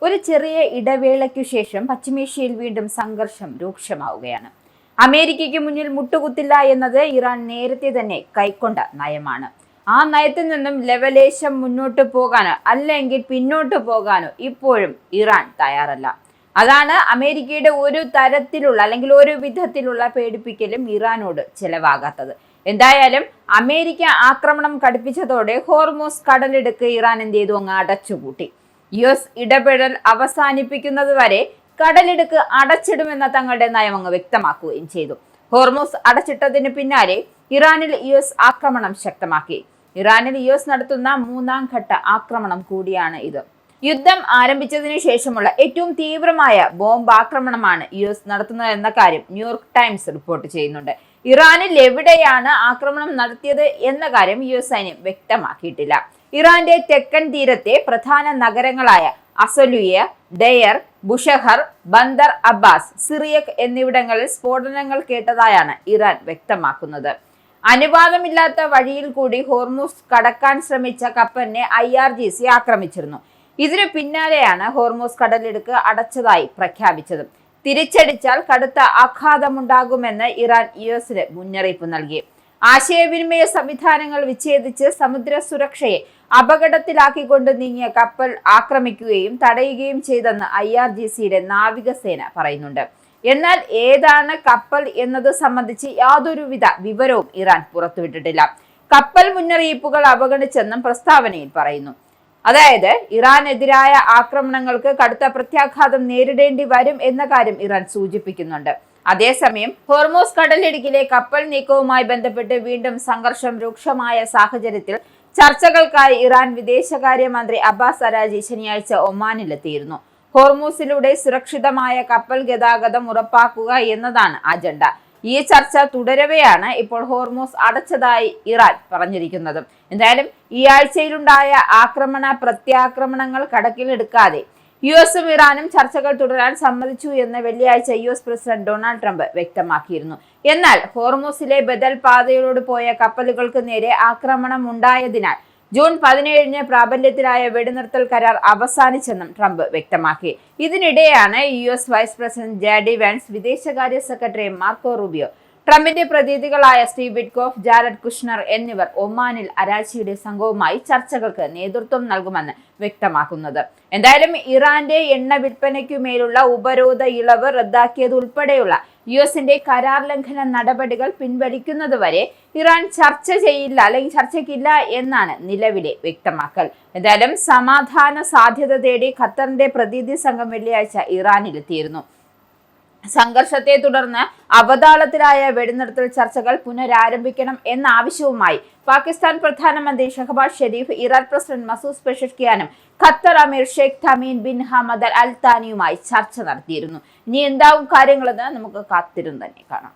ഒരു ചെറിയ ഇടവേളയ്ക്കു ശേഷം പശ്ചിമേഷ്യയിൽ വീണ്ടും സംഘർഷം രൂക്ഷമാവുകയാണ്. അമേരിക്കയ്ക്ക് മുന്നിൽ മുട്ടുകുത്തില്ല എന്നത് ഇറാൻ നേരത്തെ തന്നെ കൈക്കൊണ്ട നയമാണ്. ആ നയത്തിൽ നിന്നും ലെവലേശം മുന്നോട്ട് പോകാനോ അല്ലെങ്കിൽ പിന്നോട്ട് പോകാനോ ഇപ്പോഴും ഇറാൻ തയ്യാറല്ല. അതാണ് അമേരിക്കയുടെ ഒരു തരത്തിലുള്ള അല്ലെങ്കിൽ ഒരു വിധത്തിലുള്ള പേടിപ്പിക്കലും ഇറാനോട് ചെലവാകാത്തത്. എന്തായാലും അമേരിക്ക ആക്രമണം കടുപ്പിച്ചതോടെ ഹോർമൂസ് കടലിടുക്ക് ഇറാൻ എന്ത് ചെയ്തു? അങ്ങ് അടച്ചുപൂട്ടി. US ഇടപെടൽ അവസാനിപ്പിക്കുന്നത് വരെ കടലിടുക്ക് അടച്ചിടുമെന്ന തങ്ങളുടെ നയം അങ്ങ് വ്യക്തമാക്കുകയും ചെയ്തു. ഹോർമൂസ് അടച്ചിട്ടതിന് പിന്നാലെ ഇറാനിൽ US ആക്രമണം ശക്തമാക്കി. ഇറാനിൽ US നടത്തുന്ന മൂന്നാം ഘട്ട ആക്രമണം കൂടിയാണ് ഇത്. യുദ്ധം ആരംഭിച്ചതിനു ശേഷമുള്ള ഏറ്റവും തീവ്രമായ ബോംബ് ആക്രമണമാണ് US നടത്തുന്നതെന്ന കാര്യം ന്യൂയോർക്ക് ടൈംസ് റിപ്പോർട്ട് ചെയ്യുന്നുണ്ട്. ഇറാനിൽ എവിടെയാണ് ആക്രമണം നടത്തിയത് എന്ന കാര്യം US സൈന്യം വ്യക്തമാക്കിയിട്ടില്ല. ഇറാന്റെ തെക്കൻ തീരത്തെ പ്രധാന നഗരങ്ങളായ അസലുയ, ഡെയർ, ബുഷഹർ, ബന്ദർ അബ്ബാസ്, സിറിയക് എന്നിവിടങ്ങളിൽ സ്ഫോടനങ്ങൾ കേട്ടതായാണ് ഇറാൻ വ്യക്തമാക്കുന്നത്. അനുവാദമില്ലാത്ത വഴിയിൽ കൂടി ഹോർമൂസ് കടക്കാൻ ശ്രമിച്ച കപ്പലിനെ IRGC ആക്രമിച്ചിരുന്നു. ഇതിനു പിന്നാലെയാണ് ഹോർമൂസ് കടലിടുക്ക് അടച്ചതായി പ്രഖ്യാപിച്ചത്. തിരിച്ചടിച്ചാൽ കടുത്ത ആഘാതമുണ്ടാകുമെന്ന് ഇറാൻ US മുന്നറിയിപ്പ് നൽകി. ആശയവിനിമയ സംവിധാനങ്ങൾ വിച്ഛേദിച്ച് സമുദ്ര സുരക്ഷയെ അപകടത്തിലാക്കിക്കൊണ്ട് നീങ്ങിയ കപ്പൽ ആക്രമിക്കുകയും തടയുകയും ചെയ്തെന്ന് IRGCയുടെ നാവികസേന പറയുന്നുണ്ട്. എന്നാൽ ഏതാണ് കപ്പൽ എന്നത് സംബന്ധിച്ച് യാതൊരുവിധ വിവരവും ഇറാൻ പുറത്തുവിട്ടിട്ടില്ല. കപ്പൽ മുന്നറിയിപ്പുകൾ അവഗണിച്ചെന്നും പ്രസ്താവനയിൽ പറയുന്നു. അതായത് ഇറാനെതിരായ ആക്രമണങ്ങൾക്ക് കടുത്ത പ്രത്യാഘാതം നേരിടേണ്ടി വരും എന്ന കാര്യം ഇറാൻ സൂചിപ്പിക്കുന്നുണ്ട്. അതേസമയം ഹോർമൂസ് കടലിടുക്കിലെ കപ്പൽ നീക്കവുമായി ബന്ധപ്പെട്ട് വീണ്ടും സംഘർഷം രൂക്ഷമായ സാഹചര്യത്തിൽ ചർച്ചകൾക്കായി ഇറാൻ വിദേശകാര്യമന്ത്രി അബ്ബാസ് അരാജി ശനിയാഴ്ച ഒമാനിലെത്തിയിരുന്നു. ഹോർമൂസിലൂടെ സുരക്ഷിതമായ കപ്പൽ ഗതാഗതം ഉറപ്പാക്കുക എന്നതാണ് അജണ്ട. ഈ ചർച്ച തുടരവെയാണ് ഇപ്പോൾ ഹോർമൂസ് അടച്ചതായി ഇറാൻ പറഞ്ഞിരിക്കുന്നത്. എന്തായാലും ഈ ആഴ്ചയിലുണ്ടായ പ്രത്യാക്രമണങ്ങൾ കണക്കിലെടുക്കാതെ US ഇറാനും ചർച്ചകൾ തുടരാൻ സമ്മതിച്ചു എന്ന് വെള്ളിയാഴ്ച US പ്രസിഡന്റ് ഡൊണാൾഡ് ട്രംപ് വ്യക്തമാക്കിയിരുന്നു. എന്നാൽ ഹോർമൂസിലെ ബദൽ പാതയിലൂടെ പോയ കപ്പലുകൾക്ക് നേരെ ആക്രമണം ഉണ്ടായതിനാൽ ജൂൺ 17 പ്രാബല്യത്തിലായ വെടിനിർത്തൽ കരാർ അവസാനിച്ചെന്നും ട്രംപ് വ്യക്തമാക്കി. ഇതിനിടെയാണ് US vice president JD Vance, വിദേശകാര്യ സെക്രട്ടറി മാർക്കോ റൂബിയോ, ട്രംപിന്റെ പ്രതിനിധികളായ സ്റ്റീവ് വിറ്റ്കോഫ്, ജാരഡ് കുഷ്നർ എന്നിവർ ഒമാനിൽ അരാച്ചിയുടെ സംഘവുമായി ചർച്ചകൾക്ക് നേതൃത്വം നൽകുമെന്ന് വ്യക്തമാക്കുന്നത്. എന്തായാലും ഇറാന്റെ എണ്ണ വിൽപ്പനയ്ക്കുമേലുള്ള ഉപരോധ ഇളവ് റദ്ദാക്കിയതുൾപ്പെടെയുള്ള US കരാർ ലംഘന നടപടികൾ പിൻവലിക്കുന്നതുവരെ ഇറാൻ ചർച്ചയ്ക്കില്ല എന്നാണ് നിലവിലെ വ്യക്തമാക്കൽ. എന്തായാലും സമാധാന സാധ്യത തേടി ഖത്തറിന്റെ പ്രതിനിധി സംഘം വെള്ളിയാഴ്ച ഇറാനിലെത്തിയിരുന്നു. സംഘർഷത്തെ തുടർന്ന് അവതാളത്തിലായ വെടിനിർത്തൽ ചർച്ചകൾ പുനരാരംഭിക്കണം എന്ന ആവശ്യവുമായി പാകിസ്ഥാൻ പ്രധാനമന്ത്രി Shehbaz Sharif, Iran president Masoud പെഷഷ്കിയാനും Qatar Emir Sheikh Tamim bin Hamad Al താനിയുമായി ചർച്ച നടത്തിയിരുന്നു. ഇനി എന്താവും കാര്യങ്ങളെന്ന് നമുക്ക് കാത്തിരുന്ന് തന്നെ കാണാം.